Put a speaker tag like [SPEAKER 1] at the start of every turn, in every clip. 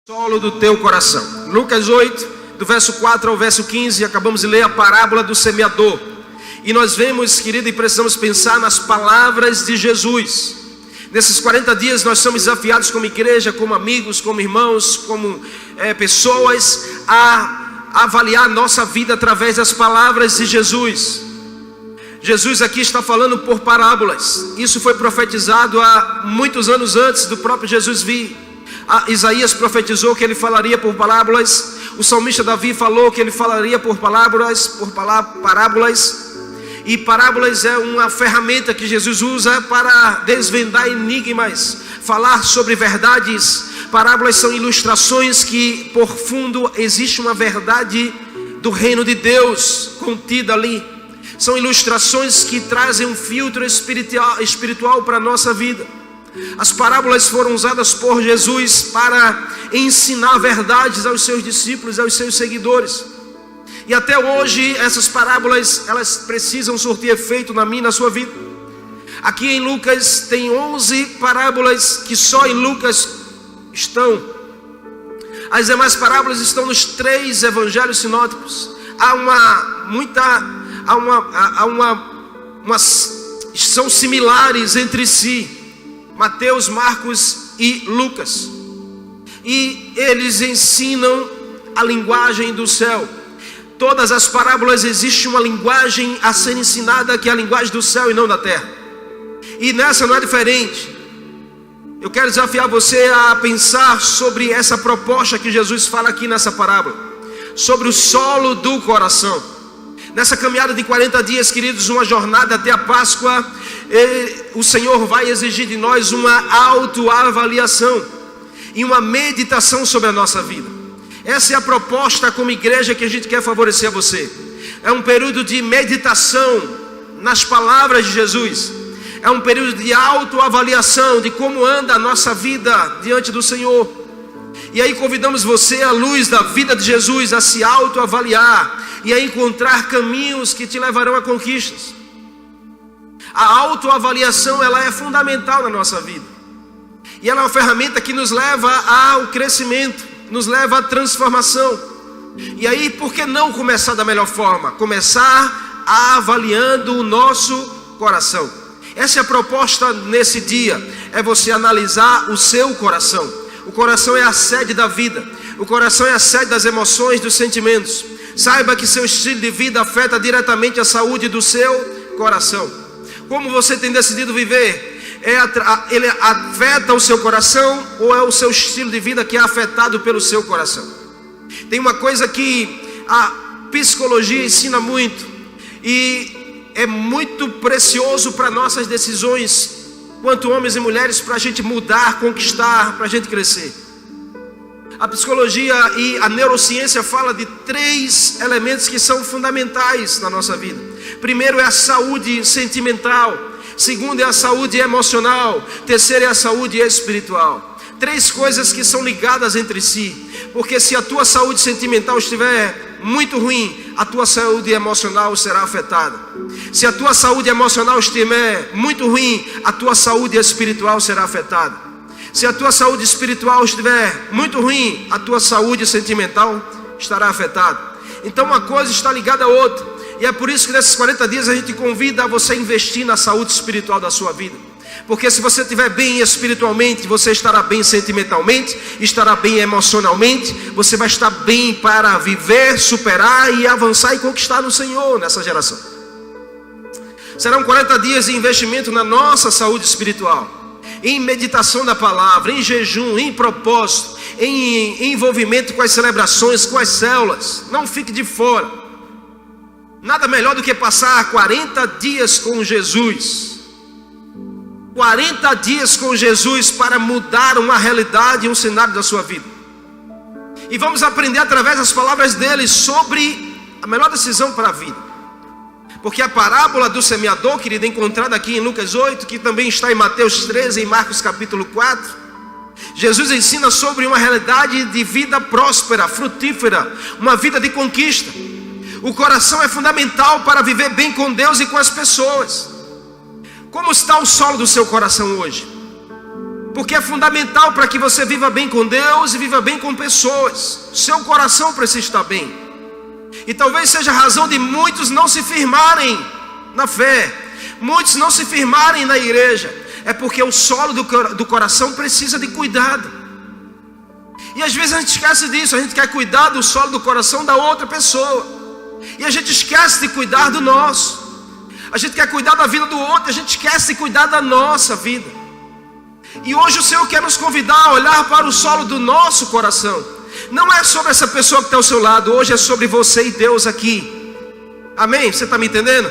[SPEAKER 1] Solo do teu coração. Lucas 8, do verso 4 ao verso 15, acabamos de ler a parábola do semeador. E nós vemos, querido, e precisamos pensar nas palavras de Jesus. Nesses 40 dias nós somos desafiados como igreja, como amigos, como irmãos, como pessoas, a avaliar nossa vida através das palavras de Jesus. Jesus aqui está falando por parábolas. Isso foi profetizado há muitos anos antes do próprio Jesus vir. Isaías profetizou que ele falaria por parábolas. O salmista Davi falou que ele falaria por parábolas. E parábolas é uma ferramenta que Jesus usa para desvendar enigmas, falar sobre verdades. Parábolas são ilustrações que por fundo existe uma verdade do reino de Deus contida ali. São ilustrações que trazem um filtro espiritual para a nossa vida. As parábolas foram usadas por Jesus para ensinar verdades aos seus discípulos, aos seus seguidores. E até hoje essas parábolas, elas precisam surtir efeito na minha e na sua vida. Aqui em Lucas tem 11 parábolas que só em Lucas estão. As demais parábolas estão nos 3 evangelhos sinóticos. São similares entre si. Mateus, Marcos e Lucas. E eles ensinam a linguagem do céu. Todas as parábolas existe uma linguagem a ser ensinada, que é a linguagem do céu e não da terra. E nessa não é diferente. Eu quero desafiar você a pensar sobre essa proposta que Jesus fala aqui nessa parábola, sobre o solo do coração. Nessa caminhada de 40 dias, queridos, uma jornada até a Páscoa, o Senhor vai exigir de nós uma autoavaliação e uma meditação sobre a nossa vida. Essa é a proposta como igreja que a gente quer favorecer a você. É um período de meditação nas palavras de Jesus. É um período de autoavaliação de como anda a nossa vida diante do Senhor. E aí convidamos você, à luz da vida de Jesus, a se autoavaliar e a encontrar caminhos que te levarão a conquistas. A autoavaliação, ela é fundamental na nossa vida. E ela é uma ferramenta que nos leva ao crescimento, nos leva à transformação. E aí, por que não começar da melhor forma? Começar avaliando o nosso coração. Essa é a proposta nesse dia, é você analisar o seu coração. O coração é a sede da vida. O coração é a sede das emoções, dos sentimentos. Saiba que seu estilo de vida afeta diretamente a saúde do seu coração. Como você tem decidido viver? Ele afeta o seu coração ou é o seu estilo de vida que é afetado pelo seu coração? Tem uma coisa que a psicologia ensina muito e é muito precioso para nossas decisões, quanto homens e mulheres, para a gente mudar, conquistar, para a gente crescer. A psicologia e a neurociência fala de 3 elementos que são fundamentais na nossa vida. Primeiro é a saúde sentimental. Segundo é a saúde emocional. Terceiro é a saúde espiritual. 3 coisas que são ligadas entre si. Porque se a tua saúde sentimental estiver muito ruim, a tua saúde emocional será afetada. Se a tua saúde emocional estiver muito ruim, a tua saúde espiritual será afetada. Se a tua saúde espiritual estiver muito ruim, a tua saúde sentimental estará afetada. Então uma coisa está ligada à outra. E é por isso que nesses 40 dias a gente convida a você investir na saúde espiritual da sua vida. Porque se você estiver bem espiritualmente, você estará bem sentimentalmente, estará bem emocionalmente, você vai estar bem para viver, superar e avançar e conquistar no Senhor nessa geração. Serão 40 dias de investimento na nossa saúde espiritual, em meditação da palavra, em jejum, em propósito, em envolvimento com as celebrações, com as células. Não fique de fora. Nada melhor do que passar 40 dias com Jesus. 40 dias com Jesus para mudar uma realidade e um cenário da sua vida. E vamos aprender através das palavras dele sobre a melhor decisão para a vida. Porque a parábola do semeador, querido, encontrada aqui em Lucas 8, que também está em Mateus 13 e em Marcos capítulo 4, Jesus ensina sobre uma realidade de vida próspera, frutífera, uma vida de conquista. O coração é fundamental para viver bem com Deus e com as pessoas. Como está o solo do seu coração hoje? porque é fundamental para que você viva bem com Deus e viva bem com pessoas. Seu coração precisa estar bem. E talvez seja a razão de muitos não se firmarem na fé, muitos não se firmarem na igreja, é porque o solo do coração precisa de cuidado. E às vezes a gente esquece disso, a gente quer cuidar do solo do coração da outra pessoa, e a gente esquece de cuidar do nosso. A gente quer cuidar da vida do outro, a gente esquece de cuidar da nossa vida. E hoje o Senhor quer nos convidar a olhar para o solo do nosso coração. Não é sobre essa pessoa que está ao seu lado, hoje é sobre você e Deus aqui. Amém? Você está me entendendo?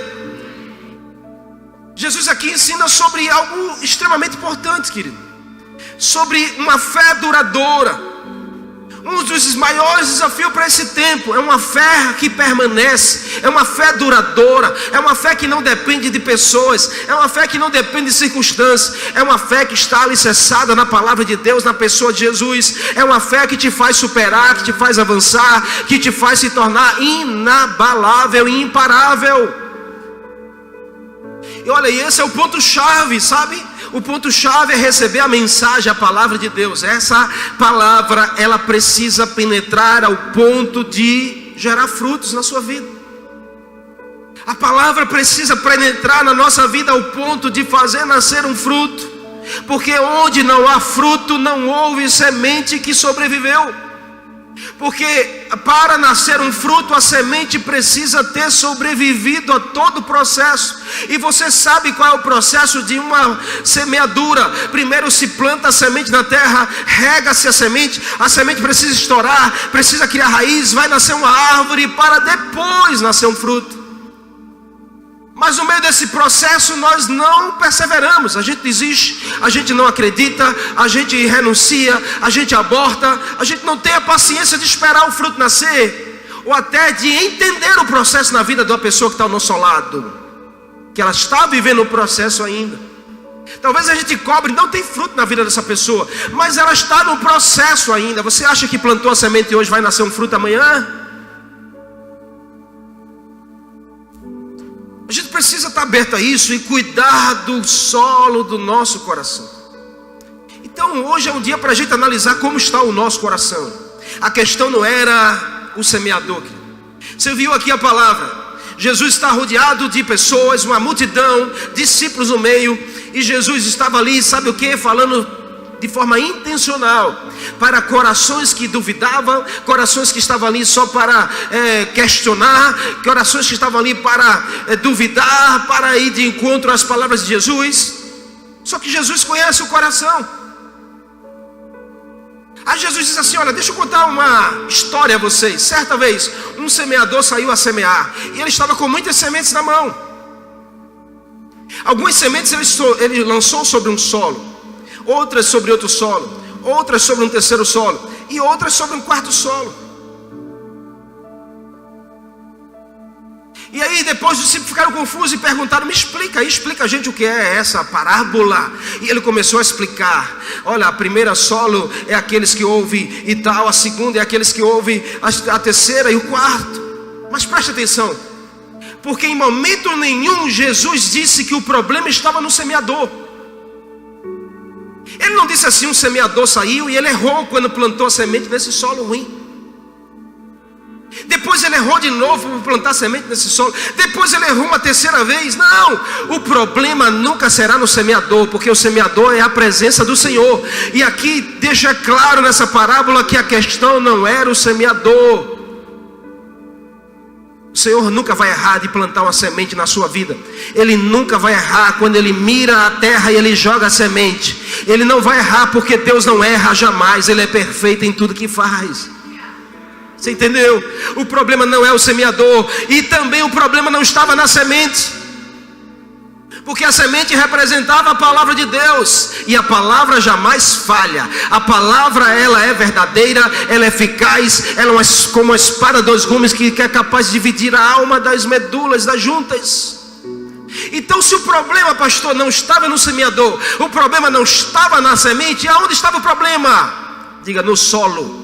[SPEAKER 1] Jesus aqui ensina sobre algo extremamente importante, querido. Sobre uma fé duradoura. Um dos maiores desafios para esse tempo é uma fé que permanece, é uma fé duradoura, é uma fé que não depende de pessoas, é uma fé que não depende de circunstâncias, é uma fé que está alicerçada na palavra de Deus, na pessoa de Jesus, é uma fé que te faz superar, que te faz avançar, que te faz se tornar inabalável e imparável. E olha, e esse é o ponto-chave, sabe? O ponto-chave é receber a mensagem, a palavra de Deus. Essa palavra, ela precisa penetrar ao ponto de gerar frutos na sua vida. A palavra precisa penetrar na nossa vida ao ponto de fazer nascer um fruto. Porque onde não há fruto, não houve semente que sobreviveu. Porque para nascer um fruto, a semente precisa ter sobrevivido a todo o processo. E você sabe qual é o processo de uma semeadura. Primeiro se planta a semente na terra, rega-se a semente precisa estourar, precisa criar raiz, vai nascer uma árvore para depois nascer um fruto. Mas no meio desse processo nós não perseveramos, a gente desiste, a gente não acredita, a gente renuncia, a gente aborta, a gente não tem a paciência de esperar o fruto nascer, ou até de entender o processo na vida de uma pessoa que está ao nosso lado, que ela está vivendo o processo ainda. Talvez a gente cobre, não tem fruto na vida dessa pessoa, mas ela está no processo ainda. Você acha que plantou a semente e hoje vai nascer um fruto amanhã? A gente precisa estar aberto a isso e cuidar do solo do nosso coração. Então hoje é um dia para a gente analisar como está o nosso coração. A questão não era o semeador. Você viu aqui a palavra. Jesus está rodeado de pessoas, uma multidão, discípulos no meio. E Jesus estava ali, sabe o que? Falando de forma intencional para corações que duvidavam, corações que estavam ali só para questionar, corações que estavam ali para duvidar, para ir de encontro às palavras de Jesus. Só que Jesus conhece o coração. Aí Jesus diz assim: olha, deixa eu contar uma história a vocês. Certa vez um semeador saiu a semear e ele estava com muitas sementes na mão. Algumas sementes ele lançou sobre um solo, outras sobre outro solo, outras sobre um terceiro solo e outras sobre um quarto solo. E aí depois os discípulos ficaram confusos e perguntaram: explica a gente o que é essa parábola. E ele começou a explicar: olha, a primeira solo é aqueles que ouvem e tal, a segunda é aqueles que ouvem, a terceira e o quarto. Mas preste atenção, porque em momento nenhum Jesus disse que o problema estava no semeador. Ele não disse assim: um semeador saiu e ele errou quando plantou a semente nesse solo ruim. Depois ele errou de novo por plantar semente nesse solo. Depois ele errou uma terceira vez. Não, o problema nunca será no semeador, porque o semeador é a presença do Senhor. E aqui deixa claro nessa parábola que a questão não era o semeador. O Senhor nunca vai errar de plantar uma semente na sua vida. Ele nunca vai errar quando Ele mira a terra e Ele joga a semente. Ele não vai errar porque Deus não erra jamais. Ele é perfeito em tudo que faz. Você entendeu? O problema não é o semeador. E também o problema não estava na semente, porque a semente representava a palavra de Deus. E a palavra jamais falha. A palavra, ela é verdadeira, ela é eficaz. Ela é como uma espada de 2 gumes que é capaz de dividir a alma das medulas, das juntas. Então se o problema, pastor, não estava no semeador, o problema não estava na semente, aonde estava o problema? Diga: no solo.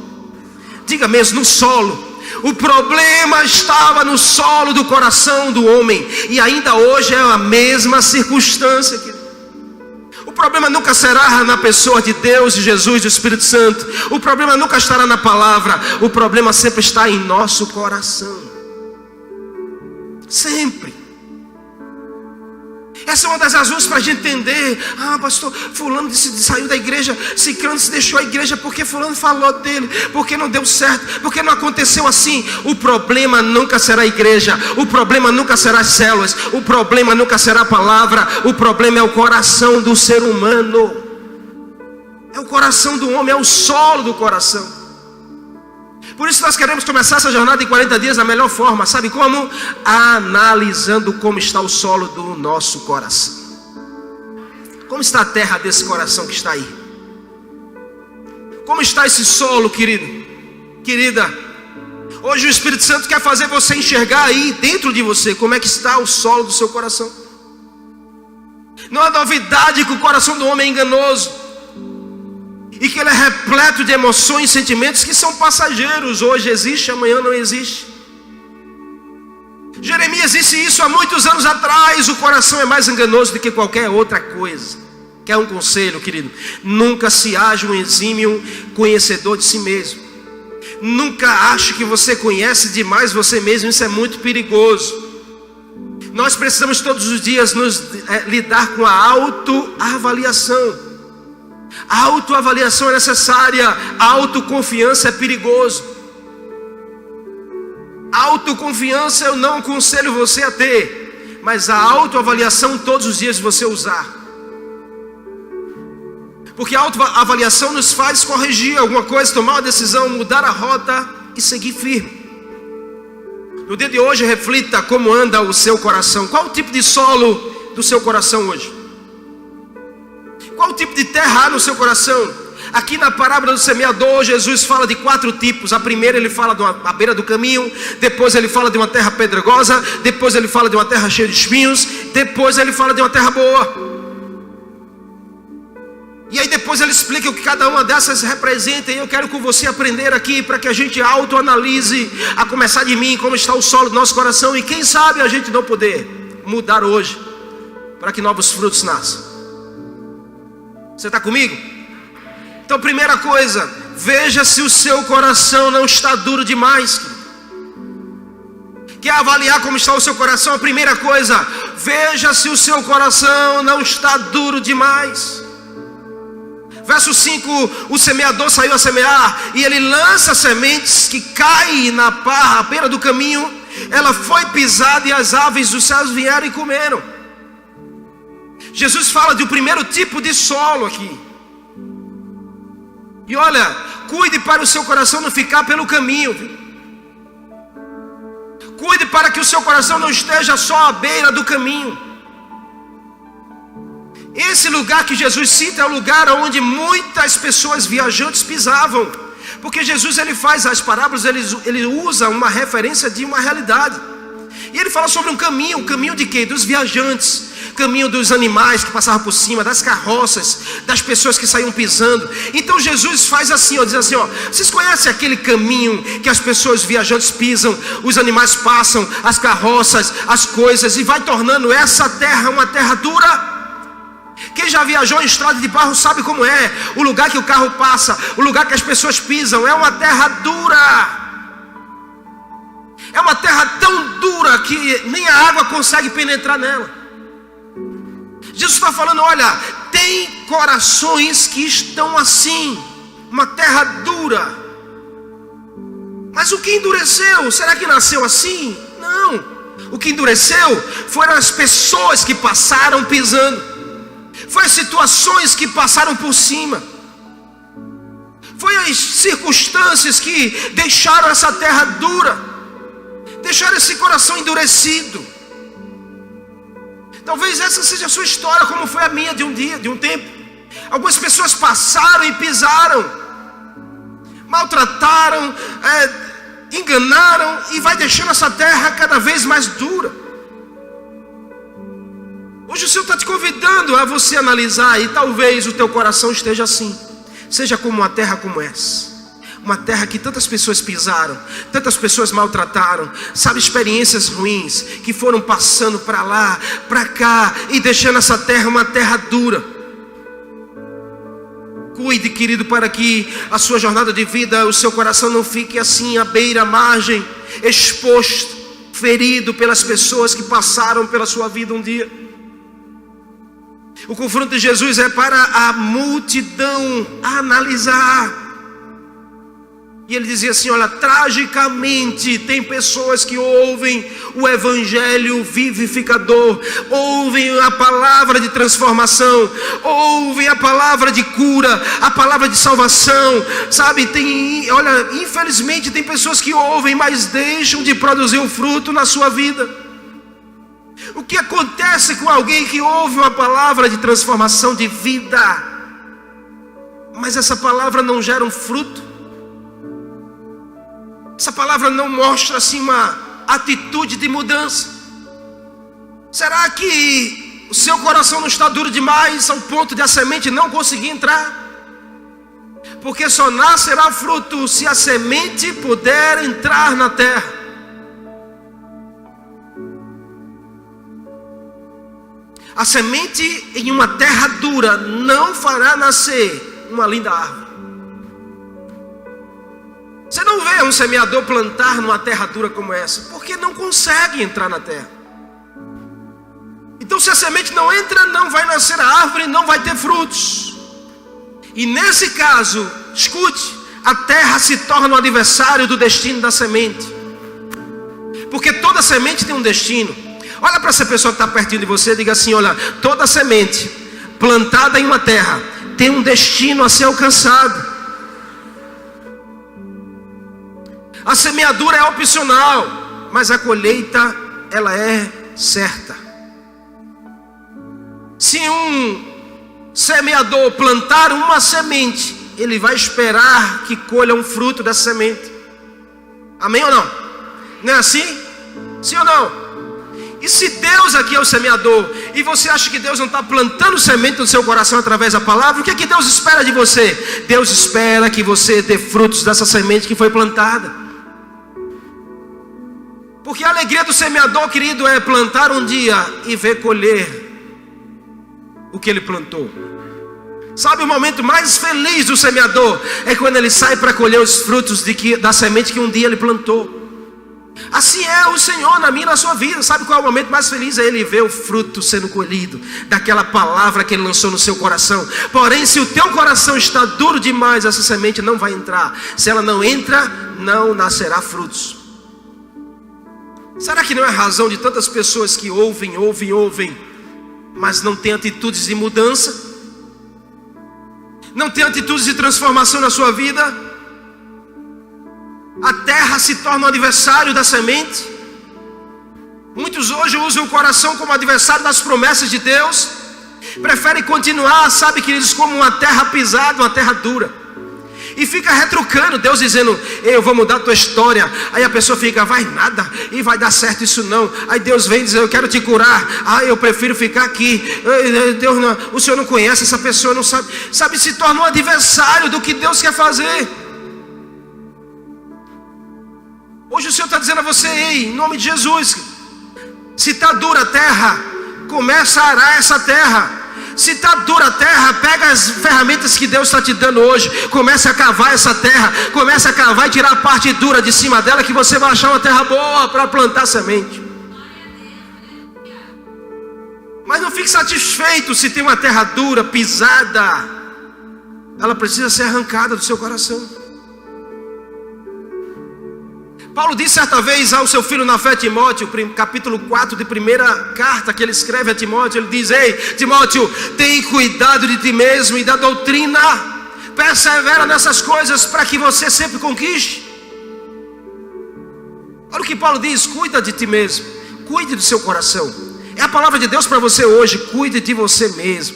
[SPEAKER 1] Diga mesmo: no solo. O problema estava no solo do coração do homem. E ainda hoje é a mesma circunstância. O problema nunca será na pessoa de Deus, de Jesus, do Espírito Santo. O problema nunca estará na palavra. O problema sempre está em nosso coração. Sempre. Essa é uma das razões para a gente entender. Pastor, fulano saiu da igreja, ciclano se deixou a igreja porque fulano falou dele, porque não deu certo, porque não aconteceu assim. O problema nunca será a igreja. O problema nunca será as células. O problema nunca será a palavra. O problema é o coração do ser humano. É o coração do homem, é o solo do coração. Por isso nós queremos começar essa jornada em 40 dias da melhor forma. Sabe como? Analisando como está o solo do nosso coração. Como está a terra desse coração que está aí? Como está esse solo, querido? Querida, hoje o Espírito Santo quer fazer você enxergar aí dentro de você como é que está o solo do seu coração. Não há novidade que o coração do homem é enganoso e que ele é repleto de emoções e sentimentos que são passageiros. Hoje existe, amanhã não existe. Jeremias disse isso há muitos anos atrás. O coração é mais enganoso do que qualquer outra coisa. Quer um conselho, querido? Nunca se haja um exímio conhecedor de si mesmo. Nunca ache que você conhece demais você mesmo. Isso é muito perigoso. Nós precisamos todos os dias lidar com a autoavaliação. A autoavaliação é necessária. A autoconfiança é perigoso. A autoconfiança eu não aconselho você a ter, mas a autoavaliação todos os dias você usar. Porque a autoavaliação nos faz corrigir alguma coisa, tomar uma decisão, mudar a rota e seguir firme. No dia de hoje reflita como anda o seu coração. Qual o tipo de solo do seu coração hoje? Qual o tipo de terra há no seu coração? Aqui na parábola do semeador, Jesus fala de 4 tipos. A primeira ele fala à beira do caminho. Depois ele fala de uma terra pedregosa. Depois ele fala de uma terra cheia de espinhos. Depois ele fala de uma terra boa. E aí depois ele explica o que cada uma dessas representa. E eu quero com você aprender aqui para que a gente autoanalise, a começar de mim, como está o solo do nosso coração. E quem sabe a gente não poder mudar hoje, para que novos frutos nasçam. Você está comigo? Então, primeira coisa, veja se o seu coração não está duro demais. Quer avaliar como está o seu coração? A primeira coisa, veja se o seu coração não está duro demais. Verso 5, o semeador saiu a semear e ele lança sementes que caem na parra, à beira do caminho. Ela foi pisada e as aves dos céus vieram e comeram. Jesus fala do primeiro tipo de solo aqui. E olha, cuide para o seu coração não ficar pelo caminho. Cuide para que o seu coração não esteja só à beira do caminho. Esse lugar que Jesus cita é o lugar onde muitas pessoas viajantes pisavam. Porque Jesus ele faz as parábolas, ele usa uma referência de uma realidade. E ele fala sobre um caminho de quê? Dos viajantes. Caminho dos animais que passavam por cima, das carroças, das pessoas que saíam pisando. Então Jesus faz assim, diz assim, vocês conhecem aquele caminho que as pessoas viajantes pisam, os animais passam, as carroças, as coisas, e vai tornando essa terra uma terra dura? Quem já viajou em estrada de barro sabe como é. O lugar que o carro passa, o lugar que as pessoas pisam, é uma terra dura. É uma terra tão dura que nem a água consegue penetrar nela. Jesus está falando, olha, tem corações que estão assim, uma terra dura. Mas o que endureceu? Será que nasceu assim? Não. O que endureceu foram as pessoas que passaram pisando. Foi as situações que passaram por cima. Foi as circunstâncias que deixaram essa terra dura. Deixaram esse coração endurecido. Talvez essa seja a sua história, como foi a minha de um dia, de um tempo. Algumas pessoas passaram e pisaram, maltrataram, enganaram, e vai deixando essa terra cada vez mais dura. Hoje o Senhor está te convidando a você analisar, e talvez o teu coração esteja assim. Seja como uma terra como essa. Uma terra que tantas pessoas pisaram, tantas pessoas maltrataram, sabe, experiências ruins que foram passando para lá, para cá, e deixando essa terra uma terra dura. Cuide, querido, para que a sua jornada de vida, o seu coração não fique assim à beira, à margem, exposto, ferido pelas pessoas que passaram pela sua vida um dia. O confronto de Jesus é para a multidão analisar. E ele dizia assim: olha, tragicamente tem pessoas que ouvem o evangelho vivificador, ouvem a palavra de transformação, ouvem a palavra de cura, a palavra de salvação, sabe? Olha, infelizmente tem pessoas que ouvem, mas deixam de produzir o fruto na sua vida. O que acontece com alguém que ouve uma palavra de transformação de vida, mas essa palavra não gera um fruto? Essa palavra não mostra assim uma atitude de mudança? Será que o seu coração não está duro demais ao ponto de a semente não conseguir entrar? Porque só nascerá fruto se a semente puder entrar na terra. A semente em uma terra dura não fará nascer uma linda árvore. Você não vê um semeador plantar numa terra dura como essa, porque não consegue entrar na terra. Então, se a semente não entra, não vai nascer a árvore, não vai ter frutos. E nesse caso, escute, a terra se torna o adversário do destino da semente. Porque toda semente tem um destino. Olha para essa pessoa que está pertinho de você e diga assim: olha, toda semente plantada em uma terra tem um destino a ser alcançado. A semeadura é opcional, mas a colheita, ela é certa. Se um semeador plantar uma semente, ele vai esperar que colha um fruto dessa semente. Amém ou não? Não é assim? Sim ou não? E se Deus aqui é o semeador, e você acha que Deus não está plantando semente no seu coração através da palavra, o que é que Deus espera de você? Deus espera que você dê frutos dessa semente que foi plantada. Porque a alegria do semeador, querido, é plantar um dia e ver colher o que ele plantou. Sabe, o momento mais feliz do semeador é quando ele sai para colher os frutos da semente que um dia ele plantou. Assim é o Senhor na minha e na sua vida. Sabe qual é o momento mais feliz? É ele ver o fruto sendo colhido daquela palavra que ele lançou no seu coração. Porém, se o teu coração está duro demais, essa semente não vai entrar. Se ela não entra, não nascerá frutos. Será que não é razão de tantas pessoas que ouvem, mas não têm atitudes de mudança? Não têm atitudes de transformação na sua vida? A terra se torna o adversário da semente. Muitos hoje usam o coração como adversário das promessas de Deus. Preferem continuar, sabe, queridos, como uma terra pisada, uma terra dura. E fica retrucando, Deus dizendo: eu vou mudar a tua história. Aí a pessoa fica: vai nada, e vai dar certo isso não. Aí Deus vem dizer: eu quero te curar. Eu prefiro ficar aqui. Deus não, o Senhor não conhece essa pessoa, não sabe. Sabe, se torna um adversário do que Deus quer fazer. Hoje o Senhor está dizendo a você: ei, em nome de Jesus, se está dura a terra, começa a arar essa terra. Se está dura a terra, pega as ferramentas que Deus está te dando hoje, comece a cavar essa terra, comece a cavar e tirar a parte dura de cima dela, que você vai achar uma terra boa para plantar semente. Mas não fique satisfeito se tem uma terra dura, pisada. Ela precisa ser arrancada do seu coração. Paulo disse certa vez ao seu filho na fé, Timóteo, capítulo 4 de primeira carta que ele escreve a Timóteo, ele diz: ei, Timóteo, tem cuidado de ti mesmo e da doutrina, persevera nessas coisas para que você sempre conquiste. Olha o que Paulo diz: cuida de ti mesmo, cuide do seu coração. É a palavra de Deus para você hoje: cuide de você mesmo,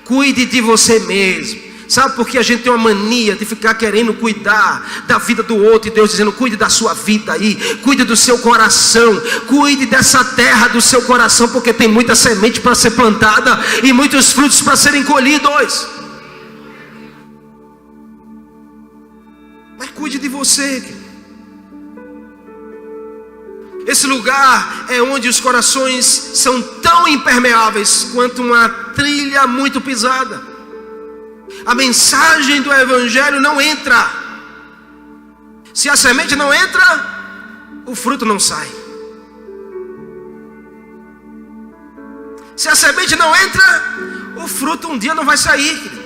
[SPEAKER 1] cuide de você mesmo. Sabe por que a gente tem uma mania de ficar querendo cuidar da vida do outro, e Deus dizendo: cuide da sua vida aí, cuide do seu coração, cuide dessa terra do seu coração, porque tem muita semente para ser plantada e muitos frutos para serem colhidos. Mas cuide de você. Esse lugar é onde os corações são tão impermeáveis quanto uma trilha muito pisada. a mensagem do Evangelho não entra. Se a semente não entra, o fruto não sai. Se a semente não entra, o fruto um dia não vai sair, querido.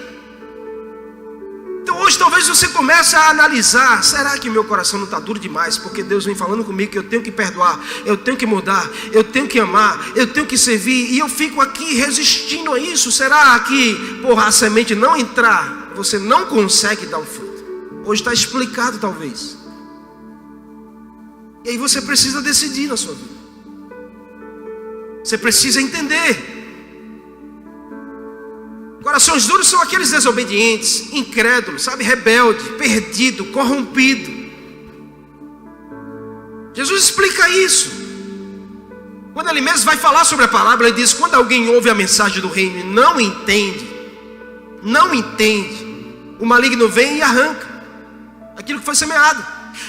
[SPEAKER 1] Então hoje talvez você comece a analisar: será que meu coração não está duro demais? Porque Deus vem falando comigo que eu tenho que perdoar, eu tenho que mudar, eu tenho que amar, eu tenho que servir, e eu fico aqui resistindo a isso. Será que por a semente não entrar, você não consegue dar o fruto? Hoje está explicado talvez. E aí você precisa decidir na sua vida. Você precisa entender. Corações duros são aqueles desobedientes, incrédulos, sabe, rebelde, perdido, corrompido. Jesus explica isso. Quando ele mesmo vai falar sobre a palavra, ele diz: quando alguém ouve a mensagem do reino e não entende, o maligno vem e arranca aquilo que foi semeado.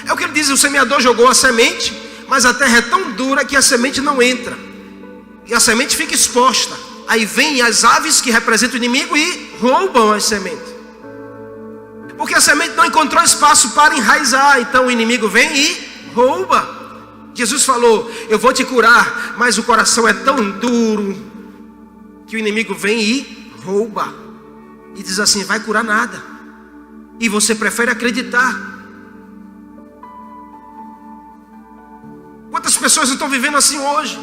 [SPEAKER 1] É o que ele diz: o semeador jogou a semente, mas a terra é tão dura que a semente não entra, e a semente fica exposta. Aí vêm as aves que representam o inimigo e roubam as sementes, porque a semente não encontrou espaço para enraizar. Então o inimigo vem e rouba. Jesus falou: eu vou te curar, mas o coração é tão duro que o inimigo vem e rouba. E diz assim: vai curar nada. E você prefere acreditar. Quantas pessoas estão vivendo assim hoje?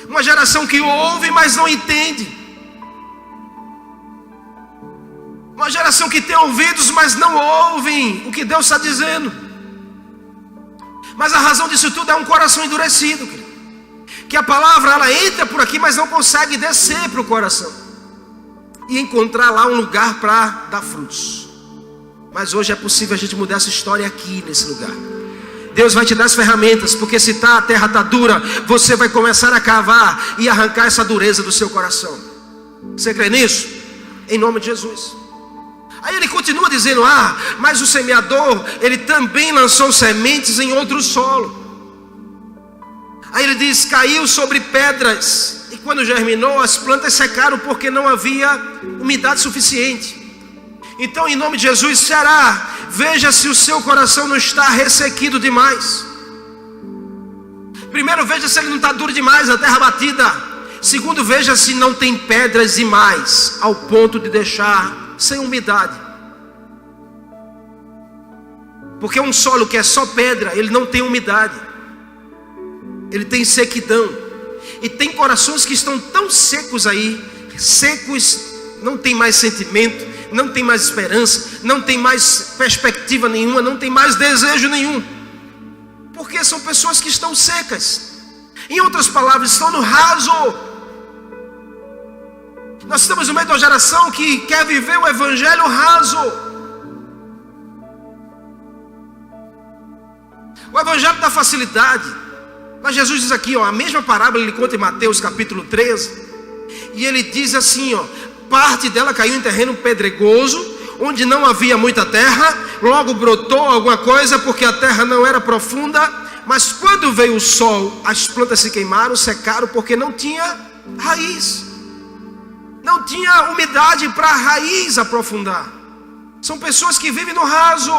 [SPEAKER 1] Uma geração que ouve, mas não entende. Uma geração que tem ouvidos, mas não ouvem o que Deus está dizendo. Mas a razão disso tudo é um coração endurecido, querido. Que a palavra, ela entra por aqui, mas não consegue descer para o coração e encontrar lá um lugar para dar frutos. Mas hoje é possível a gente mudar essa história aqui, nesse lugar. Deus vai te dar as ferramentas, porque se a terra está dura, você vai começar a cavar e arrancar essa dureza do seu coração. Você crê nisso? Em nome de Jesus. Aí ele continua dizendo: mas o semeador, ele também lançou sementes em outro solo. Aí ele diz: caiu sobre pedras, e quando germinou, as plantas secaram porque não havia umidade suficiente. Então, em nome de Jesus, veja se o seu coração não está ressequido demais. Primeiro, veja se ele não está duro demais, a terra batida. Segundo, veja se não tem pedras demais, ao ponto de deixar sem umidade. Porque um solo que é só pedra, ele não tem umidade, ele tem sequidão. E tem corações que estão tão secos aí, secos, não tem mais sentimento, não tem mais esperança, não tem mais perspectiva nenhuma, não tem mais desejo nenhum, porque são pessoas que estão secas. Em outras palavras, estão no raso. Nós estamos no meio de uma geração que quer viver o evangelho raso. O evangelho da facilidade. Mas Jesus diz aqui, a mesma parábola ele conta em Mateus capítulo 13, e ele diz assim, parte dela caiu em terreno pedregoso, onde não havia muita terra, logo brotou alguma coisa, porque a terra não era profunda, mas quando veio o sol, as plantas se queimaram, secaram, porque não tinha raiz, não tinha umidade para a raiz aprofundar. São pessoas que vivem no raso.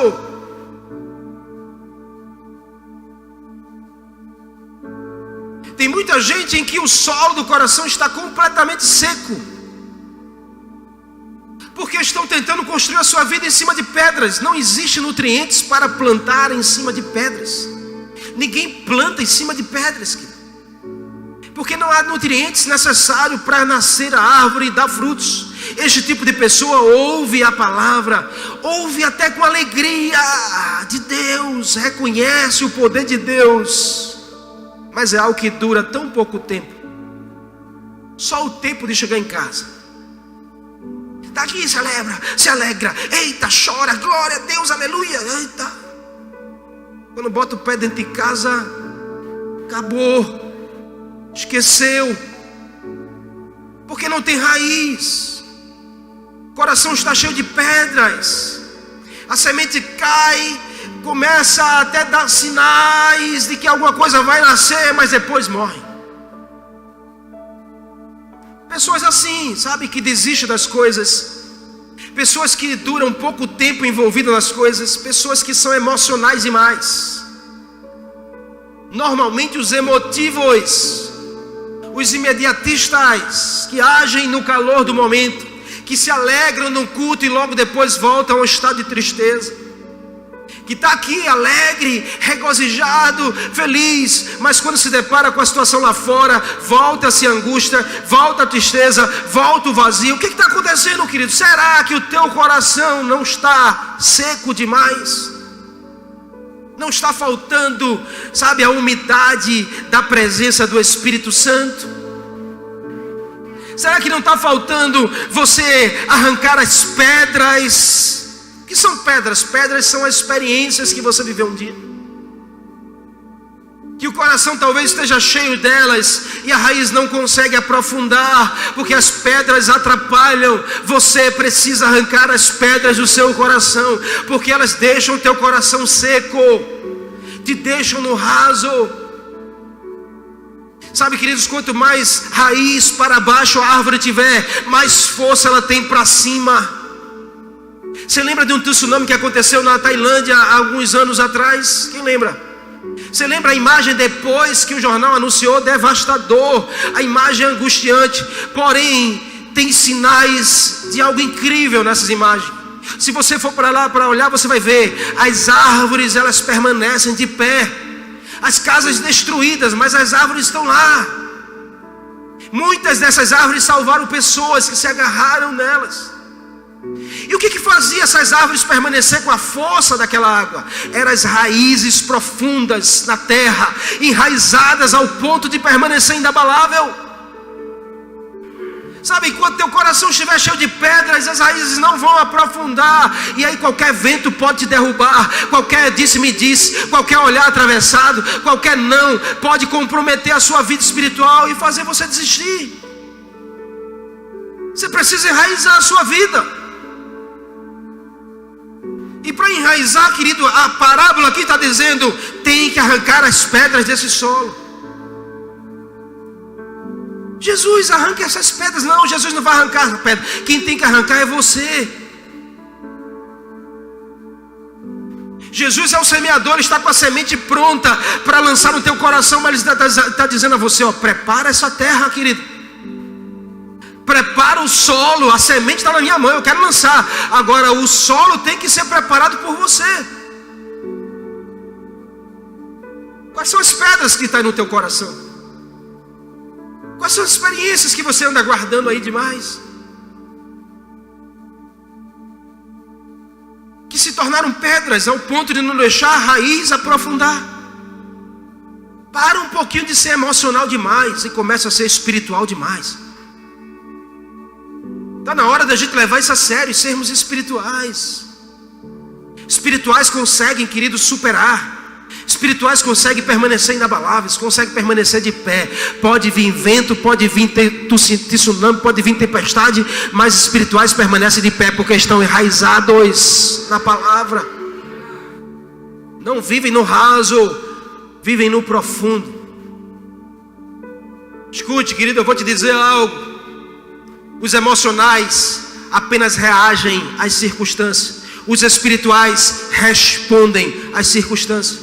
[SPEAKER 1] Tem muita gente em que o solo do coração está completamente seco, porque estão tentando construir a sua vida em cima de pedras. Não existe nutrientes para plantar em cima de pedras. Ninguém planta em cima de pedras, porque não há nutrientes necessários para nascer a árvore e dar frutos. Este tipo de pessoa ouve a palavra, ouve até com alegria de Deus, reconhece o poder de Deus, mas é algo que dura tão pouco tempo. Só o tempo de chegar em casa. Está aqui, celebra, se alegra, eita, chora, glória a Deus, aleluia, eita. Quando bota o pé dentro de casa, acabou, esqueceu, porque não tem raiz. O coração está cheio de pedras. A semente cai, começa até a dar sinais de que alguma coisa vai nascer, mas depois morre. Pessoas assim, sabe, que desistem das coisas. pessoas que duram pouco tempo envolvidas nas coisas, pessoas que são emocionais demais. Normalmente os emotivos, os imediatistas, que agem no calor do momento, que se alegram no culto e logo depois voltam a um estado de tristeza, que está aqui alegre, regozijado, feliz, mas quando se depara com a situação lá fora, volta-se a angústia, volta a tristeza, volta o vazio. O que está acontecendo, querido? Será que o teu coração não está seco demais? Não está faltando, sabe, a umidade da presença do Espírito Santo? Será que não está faltando você arrancar as pedras? O que são pedras? Pedras são as experiências que você viveu um dia, que o coração talvez esteja cheio delas e a raiz não consegue aprofundar, porque as pedras atrapalham. Você precisa arrancar as pedras do seu coração, porque elas deixam o teu coração seco, te deixam no raso. Sabe, queridos, quanto mais raiz para baixo a árvore tiver, mais força ela tem para cima. Você lembra de um tsunami que aconteceu na Tailândia há alguns anos atrás? Quem lembra? Você lembra a imagem depois que o jornal anunciou? Devastador, a imagem angustiante. Porém, tem sinais de algo incrível nessas imagens. Se você for para lá para olhar, você vai ver as árvores, elas permanecem de pé. As casas destruídas, mas as árvores estão lá. Muitas dessas árvores salvaram pessoas que se agarraram nelas. E o que fazia essas árvores permanecer com a força daquela água? Eram as raízes profundas na terra, enraizadas ao ponto de permanecer inabalável. Sabe, enquanto teu coração estiver cheio de pedras, as raízes não vão aprofundar. E aí qualquer vento pode te derrubar, qualquer disse-me-disse, qualquer olhar atravessado, qualquer não, pode comprometer a sua vida espiritual e fazer você desistir. Você precisa enraizar a sua vida. E para enraizar, querido, a parábola aqui está dizendo: tem que arrancar as pedras desse solo. Jesus, arranca essas pedras. Não, Jesus não vai arrancar a pedra. Quem tem que arrancar é você. Jesus é o semeador, está com a semente pronta para lançar no teu coração, mas ele está dizendo a você: ó, prepara essa terra, querido. Prepara o solo, a semente está na minha mão, eu quero lançar. Agora o solo tem que ser preparado por você. Quais são as pedras que estão no teu coração? Quais são as experiências que você anda guardando aí demais? Que se tornaram pedras ao ponto de não deixar a raiz aprofundar. Para um pouquinho de ser emocional demais e começa a ser espiritual demais. Está na hora da gente levar isso a sério e sermos espirituais. Espirituais conseguem, queridos, superar. Espirituais conseguem permanecer inabaláveis, conseguem permanecer de pé. Pode vir vento, pode vir tsunami, pode vir tempestade, mas espirituais permanecem de pé porque estão enraizados na palavra. Não vivem no raso, vivem no profundo. Escute, querido, eu vou te dizer algo. Os emocionais apenas reagem às circunstâncias. Os espirituais respondem às circunstâncias.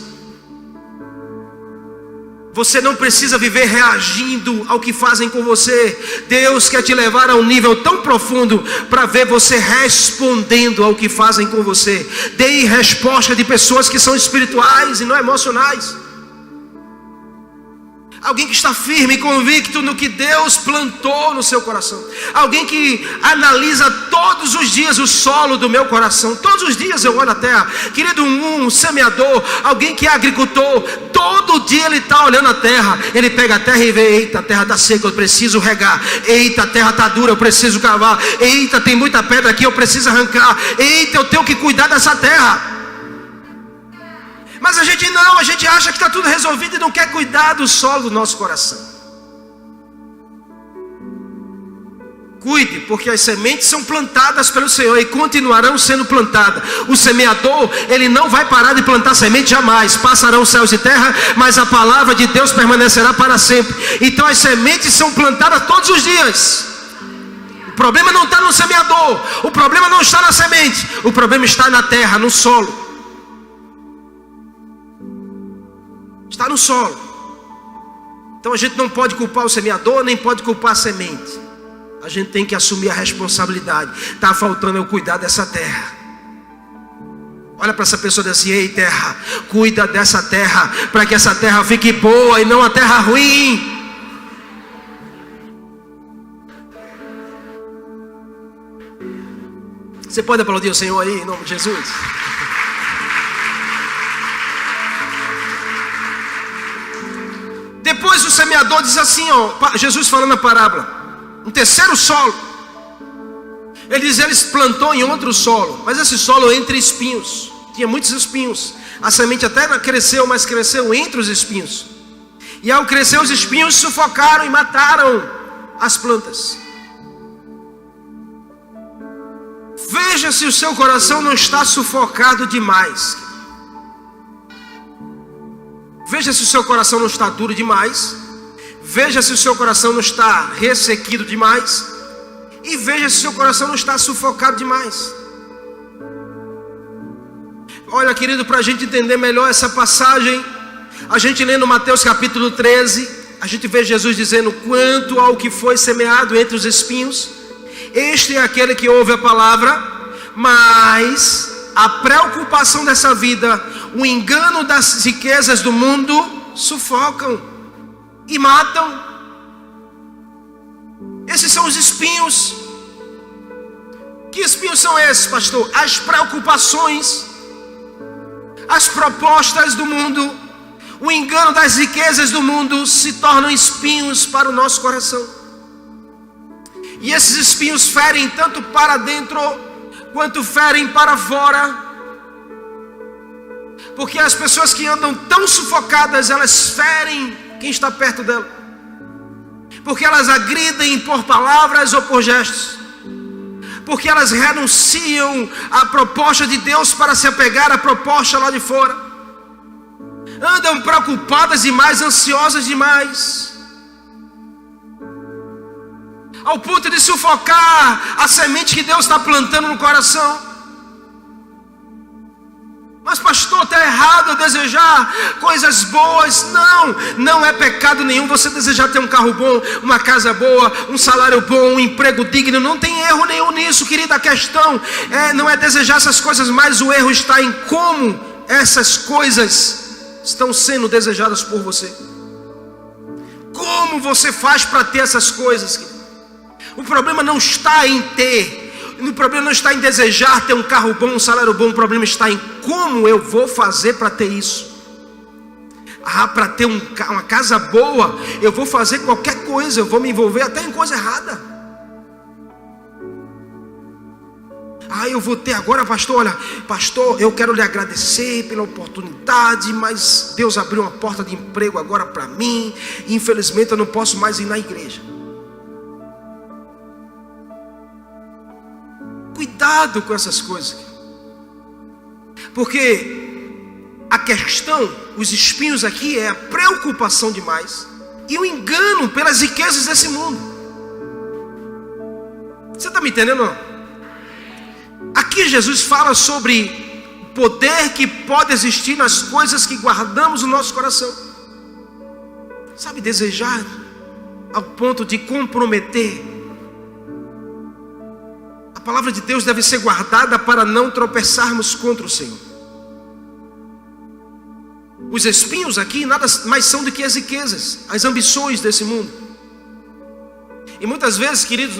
[SPEAKER 1] Você não precisa viver reagindo ao que fazem com você. Deus quer te levar a um nível tão profundo para ver você respondendo ao que fazem com você. Dê resposta de pessoas que são espirituais e não emocionais. Alguém que está firme e convicto no que Deus plantou no seu coração. Alguém que analisa todos os dias o solo do meu coração. Todos os dias eu olho a terra. Querido, um semeador, alguém que é agricultor, todo dia ele está olhando a terra. Ele pega a terra e vê: eita, a terra está seca, eu preciso regar. Eita, a terra está dura, eu preciso cavar. Eita, tem muita pedra aqui, eu preciso arrancar. Eita, eu tenho que cuidar dessa terra. Mas a gente acha que está tudo resolvido e não quer cuidar do solo do nosso coração. Cuide, porque as sementes são plantadas pelo Senhor e continuarão sendo plantadas. O semeador, ele não vai parar de plantar semente jamais. Passarão céus e terra, mas a palavra de Deus permanecerá para sempre. Então as sementes são plantadas todos os dias. problema não está no semeador, o problema não está na semente, o problema está na terra, no solo. Está no solo. Então a gente não pode culpar o semeador, nem pode culpar a semente. A gente tem que assumir a responsabilidade. Está faltando eu cuidar dessa terra. Olha para essa pessoa e diz assim: ei, terra, cuida dessa terra, para que essa terra fique boa e não a terra ruim. Você pode aplaudir o Senhor aí, em nome de Jesus? Depois o semeador diz assim, ó, Jesus falando a parábola, um terceiro solo. Ele diz, ele plantou em outro solo, mas esse solo entre espinhos, tinha muitos espinhos. A semente até cresceu, mas cresceu entre os espinhos. E ao crescer os espinhos, sufocaram e mataram as plantas. Veja se o seu coração não está sufocado demais. Veja se o seu coração não está duro demais. Veja se o seu coração não está ressequido demais. E veja se o seu coração não está sufocado demais. Olha, querido, para a gente entender melhor essa passagem, a gente lendo Mateus capítulo 13, a gente vê Jesus dizendo: quanto ao que foi semeado entre os espinhos, este é aquele que ouve a palavra, mas a preocupação dessa vida, o engano das riquezas do mundo, sufocam e matam. Esses são os espinhos. Que espinhos são esses, pastor? As preocupações, as propostas do mundo, o engano das riquezas do mundo se tornam espinhos para o nosso coração. E esses espinhos ferem tanto para dentro quanto ferem para fora. Porque as pessoas que andam tão sufocadas, elas ferem quem está perto dela. Porque elas agridem por palavras ou por gestos. Porque elas renunciam à proposta de Deus para se apegar à proposta lá de fora. Andam preocupadas demais, ansiosas demais, ao ponto de sufocar a semente que Deus está plantando no coração. Mas pastor, está errado eu desejar coisas boas. Não é pecado nenhum você desejar ter um carro bom, uma casa boa, um salário bom, um emprego digno. Não tem erro nenhum nisso, querida. A questão não é desejar essas coisas, mas o erro está em como essas coisas estão sendo desejadas por você. Como você faz para ter essas coisas, querido? O problema não está em ter. O problema não está em desejar ter um carro bom, um salário bom. O problema está em como eu vou fazer para ter isso. Para ter uma casa boa, eu vou fazer qualquer coisa. Eu vou me envolver até em coisa errada. Eu vou ter agora, pastor. Olha, pastor, eu quero lhe agradecer pela oportunidade, mas Deus abriu uma porta de emprego agora para mim. E infelizmente eu não posso mais ir na igreja. Cuidado com essas coisas, porque a questão, os espinhos aqui é a preocupação demais e o engano pelas riquezas desse mundo. Você está me entendendo? Não? Aqui Jesus fala sobre o poder que pode existir nas coisas que guardamos no nosso coração. Sabe, desejar ao ponto de comprometer. A palavra de Deus deve ser guardada para não tropeçarmos contra o Senhor. Os espinhos aqui nada mais são do que as riquezas, as ambições desse mundo. E muitas vezes, queridos,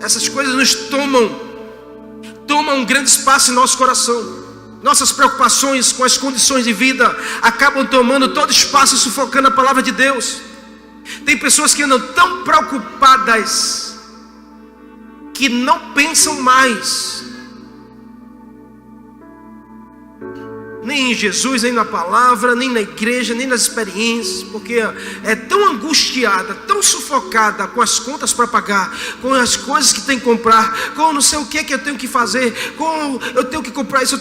[SPEAKER 1] essas coisas nos tomam um grande espaço em nosso coração. Nossas preocupações com as condições de vida acabam tomando todo espaço e sufocando a palavra de Deus. Tem pessoas que andam tão preocupadas que não pensam mais nem em Jesus, nem na palavra, nem na igreja, nem nas experiências, porque é tão angustiada, tão sufocada com as contas para pagar, com as coisas que tem que comprar, com não sei o que eu tenho que fazer, com eu tenho que comprar isso,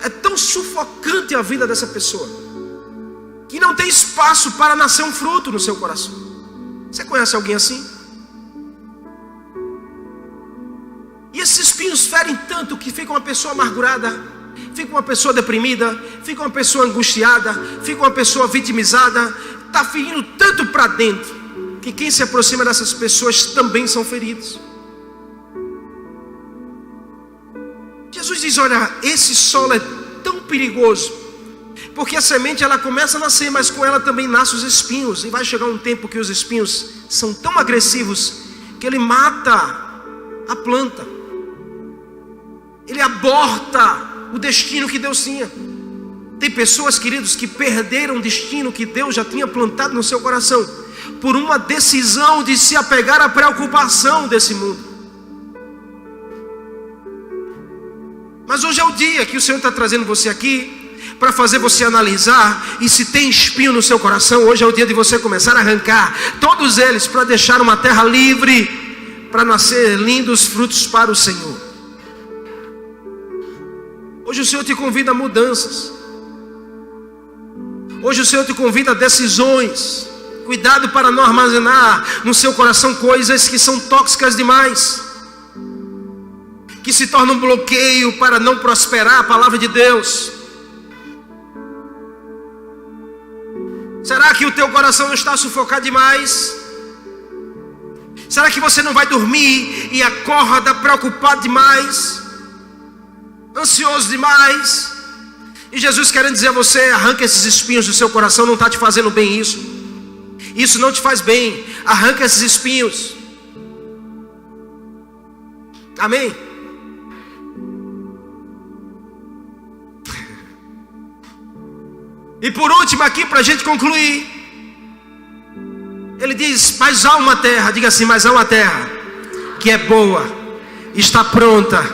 [SPEAKER 1] é tão sufocante a vida dessa pessoa, que não tem espaço para nascer um fruto no seu coração. Você conhece alguém assim? ferem tanto que fica uma pessoa amargurada, fica uma pessoa deprimida, fica uma pessoa angustiada, fica uma pessoa vitimizada. Está ferindo tanto para dentro que quem se aproxima dessas pessoas também são feridos. Jesus diz: olha, esse solo é tão perigoso, porque a semente ela começa a nascer, mas com ela também nascem os espinhos. E vai chegar um tempo que os espinhos são tão agressivos que ele mata a planta, ele aborta o destino que Deus tinha. Tem pessoas, queridos, que perderam o destino que Deus já tinha plantado no seu coração, por uma decisão de se apegar à preocupação desse mundo. Mas hoje é o dia que o Senhor está trazendo você aqui, para fazer você analisar, e se tem espinho no seu coração, hoje é o dia de você começar a arrancar todos eles, para deixar uma terra livre, para nascer lindos frutos para o Senhor. Hoje o Senhor te convida a mudanças. Hoje o Senhor te convida a decisões. Cuidado para não armazenar no seu coração coisas que são tóxicas demais, que se tornam um bloqueio para não prosperar a palavra de Deus. Será que o teu coração não está sufocado demais? Será que você não vai dormir e acorda preocupado demais, ansioso demais? E Jesus querendo dizer a você: arranca esses espinhos do seu coração, não está te fazendo bem isso. Isso não te faz bem, arranca esses espinhos. Amém? E por último aqui, para a gente concluir, ele diz: mas há uma terra, diga assim, mas há uma terra que é boa, está pronta,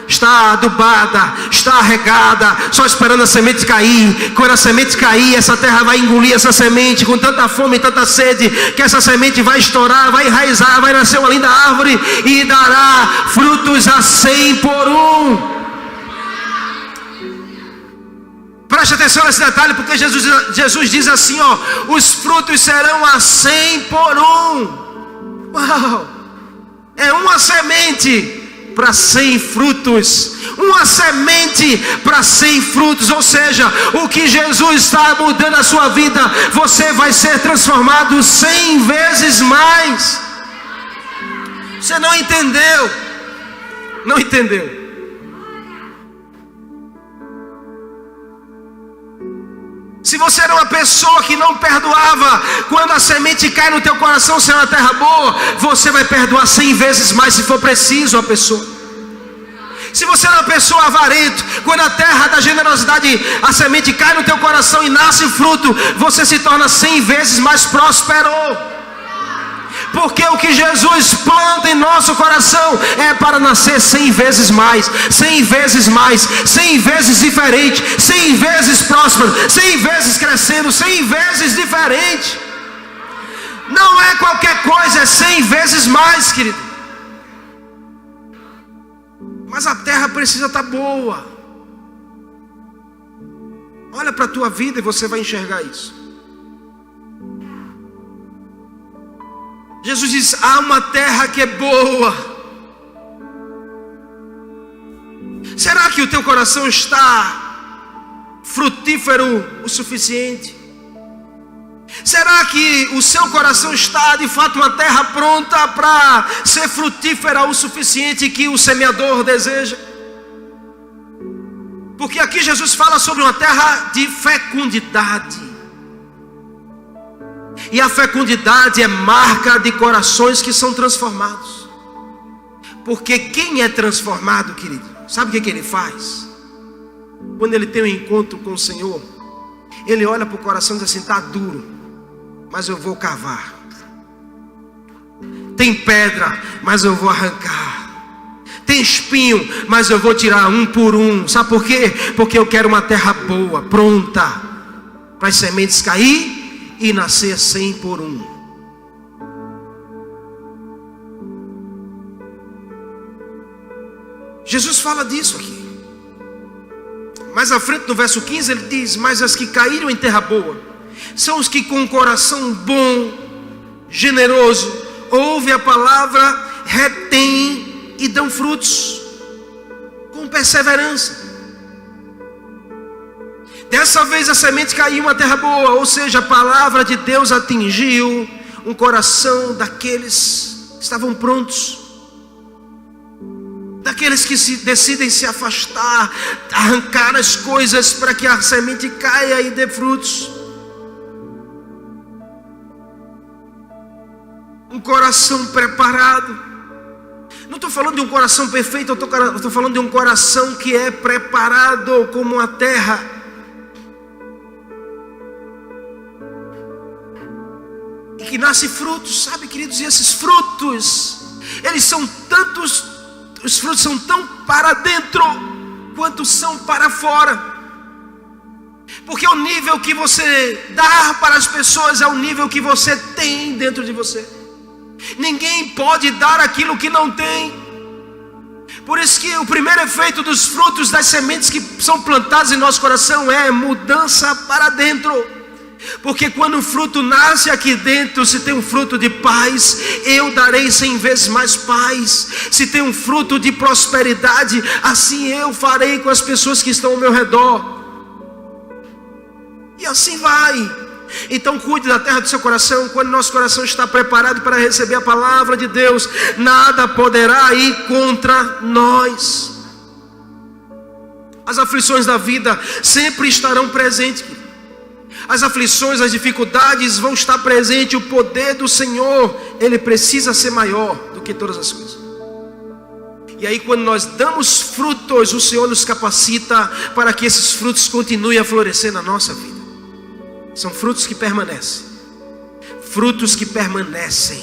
[SPEAKER 1] está adubada, está regada, só esperando a semente cair. Quando a semente cair, essa terra vai engolir essa semente com tanta fome e tanta sede, que essa semente vai estourar, vai enraizar, vai nascer uma linda árvore e dará frutos a 100 por 1. Preste atenção nesse detalhe, porque Jesus diz assim, ó: os frutos serão a 100 por 1. Uau! É uma semente para 100 frutos, uma semente para 100 frutos. Ou seja, o que Jesus está mudando a sua vida, você vai ser transformado 100 vezes mais. Você não entendeu? Não entendeu? Se você era uma pessoa que não perdoava, quando a semente cai no teu coração, se é uma terra boa, você vai perdoar 100 vezes mais se for preciso a pessoa. Se você era uma pessoa avarento, quando a terra da generosidade, a semente cai no teu coração e nasce fruto, você se torna 100 vezes mais próspero. Porque o que Jesus planta em nosso coração é para nascer 100 vezes mais, 100 vezes mais, 100 vezes diferente, 100 vezes próspero, 100 vezes crescendo, 100 vezes diferente. Não é qualquer coisa, é 100 vezes mais, querido. Mas a terra precisa estar boa. Olha para a tua vida e você vai enxergar isso. Jesus diz: há uma terra que é boa. Será que o teu coração está frutífero o suficiente? Será que o seu coração está de fato uma terra pronta para ser frutífera o suficiente que o semeador deseja? Porque aqui Jesus fala sobre uma terra de fecundidade. E a fecundidade é marca de corações que são transformados. Porque quem é transformado, querido, sabe o que ele faz? Quando ele tem um encontro com o Senhor, ele olha para o coração e diz assim: está duro, mas eu vou cavar. Tem pedra, mas eu vou arrancar. Tem espinho, mas eu vou tirar um por um. Sabe por quê? Porque eu quero uma terra boa, pronta, para as sementes cair e nascer 100 por 1. Jesus fala disso aqui. Mais à frente no verso 15 ele diz: mas as que caíram em terra boa são os que com um coração bom, generoso, ouvem a palavra, retêm e dão frutos. perseverança. Dessa vez a semente caiu em uma terra boa, ou seja, a palavra de Deus atingiu um coração daqueles que estavam prontos, daqueles que decidem se afastar, arrancar as coisas para que a semente caia e dê frutos. Um coração preparado. Não estou falando de um coração perfeito, eu estou falando de um coração que é preparado como a terra. E que nasce frutos, sabe, queridos? E esses frutos, eles são tantos, os frutos são tão para dentro quanto são para fora. Porque o nível que você dá para as pessoas é o nível que você tem dentro de você. Ninguém pode dar aquilo que não tem. Por isso que o primeiro efeito dos frutos das sementes que são plantadas em nosso coração é mudança para dentro. Porque quando o fruto nasce aqui dentro, se tem um fruto de paz, eu darei 100 vezes mais paz. Se tem um fruto de prosperidade, assim eu farei com as pessoas que estão ao meu redor. E assim vai. Então cuide da terra do seu coração. Quando nosso coração está preparado para receber a palavra de Deus, nada poderá ir contra nós. As aflições da vida sempre estarão presentes. As aflições, as dificuldades vão estar presentes. O poder do Senhor, Ele precisa ser maior do que todas as coisas. E aí quando nós damos frutos, o Senhor nos capacita para que esses frutos continuem a florescer na nossa vida. São frutos que permanecem. Frutos que permanecem.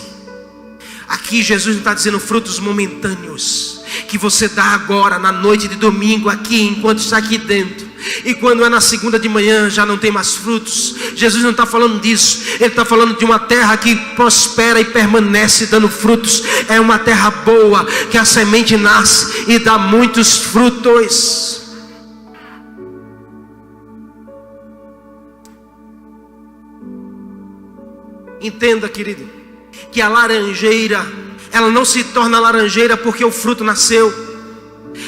[SPEAKER 1] Aqui Jesus não está dizendo frutos momentâneos, que você dá agora, na noite de domingo, aqui, enquanto está aqui dentro. E quando é na segunda de manhã já não tem mais frutos. Jesus não está falando disso. Ele está falando de uma terra que prospera e permanece dando frutos. É uma terra boa, que a semente nasce e dá muitos frutos. Entenda, querido, que a laranjeira, ela não se torna laranjeira porque o fruto nasceu,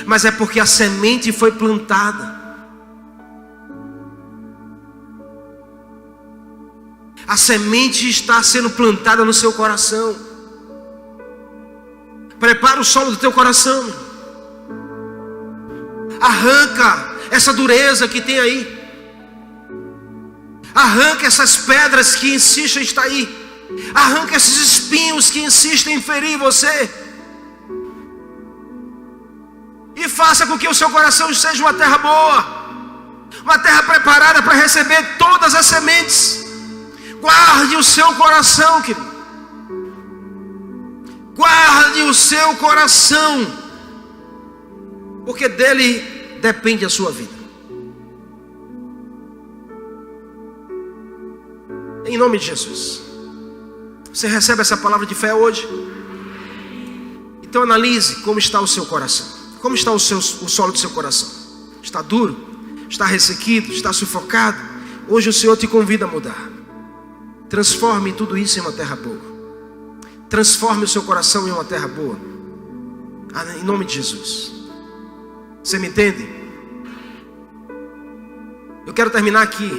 [SPEAKER 1] mas é porque a semente foi plantada. A semente está sendo plantada no seu coração. Prepara o solo do teu coração. Arranca essa dureza que tem aí. Arranca essas pedras que insistem em estar aí. Arranca esses espinhos que insistem em ferir você. E faça com que o seu coração seja uma terra boa, uma terra preparada para receber todas as sementes. Guarde o seu coração, querido. Guarde o seu coração, porque dele depende a sua vida. Em nome de Jesus. Você recebe essa palavra de fé hoje? Então analise como está o seu coração. Como está o solo do seu coração? Está duro? Está ressequido? Está sufocado? Hoje o Senhor te convida a mudar. Transforme tudo isso em uma terra boa. Transforme o seu coração em uma terra boa. Em nome de Jesus. Você me entende? Eu quero terminar aqui.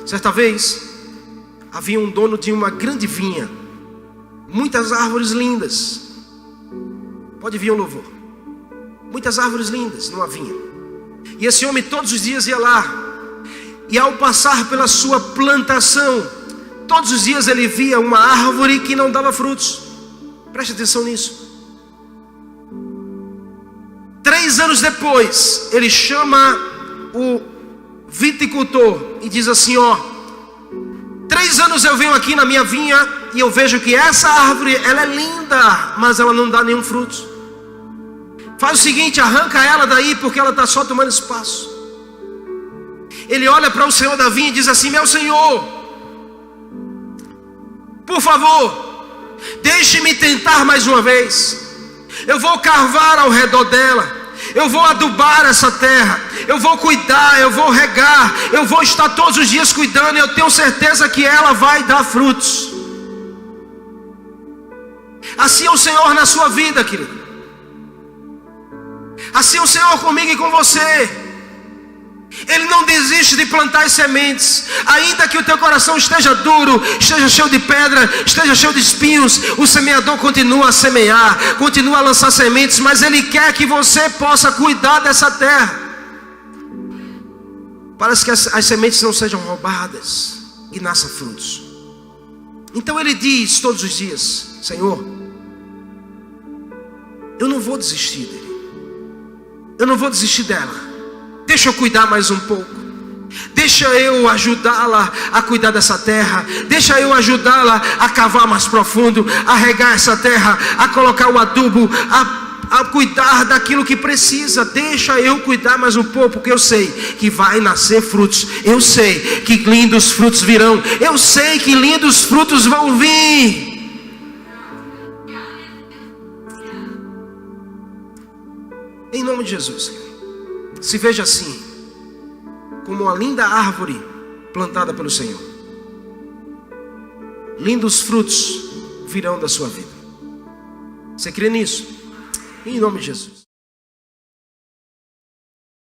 [SPEAKER 1] Certa vez havia um dono de uma grande vinha, muitas árvores lindas. Pode vir um louvor. Muitas árvores lindas numa vinha. E esse homem todos os dias ia lá. E ao passar pela sua plantação, todos os dias ele via uma árvore que não dava frutos. Preste atenção nisso. 3 anos depois, ele chama o viticultor e diz assim: ó, 3 anos eu venho aqui na minha vinha e eu vejo que essa árvore, ela é linda, mas ela não dá nenhum fruto. Faz o seguinte, arranca ela daí, porque ela está só tomando espaço. Ele olha para o senhor da vinha e diz assim: meu senhor, por favor, deixe-me tentar mais uma vez. Eu vou cavar ao redor dela, eu vou adubar essa terra, eu vou cuidar, eu vou regar, eu vou estar todos os dias cuidando, e eu tenho certeza que ela vai dar frutos. Assim é o Senhor na sua vida, querido. Assim o Senhor comigo e com você. Ele não desiste de plantar as sementes, ainda que o teu coração esteja duro, esteja cheio de pedra, esteja cheio de espinhos. O semeador continua a semear, continua a lançar sementes, mas ele quer que você possa cuidar dessa terra. Parece que as sementes não sejam roubadas e nasçam frutos. Então ele diz todos os dias: Senhor, eu não vou desistir dele, eu não vou desistir dela. Deixa eu cuidar mais um pouco. Deixa eu ajudá-la a cuidar dessa terra. Deixa eu ajudá-la a cavar mais profundo, a regar essa terra, a colocar o adubo, a cuidar daquilo que precisa. Deixa eu cuidar mais um pouco, porque eu sei que vai nascer frutos. Eu sei que lindos frutos virão. Eu sei que lindos frutos vão vir. Em nome de Jesus, se veja assim, como uma linda árvore plantada pelo Senhor. Lindos frutos virão da sua vida. Você crê nisso? Em nome de Jesus.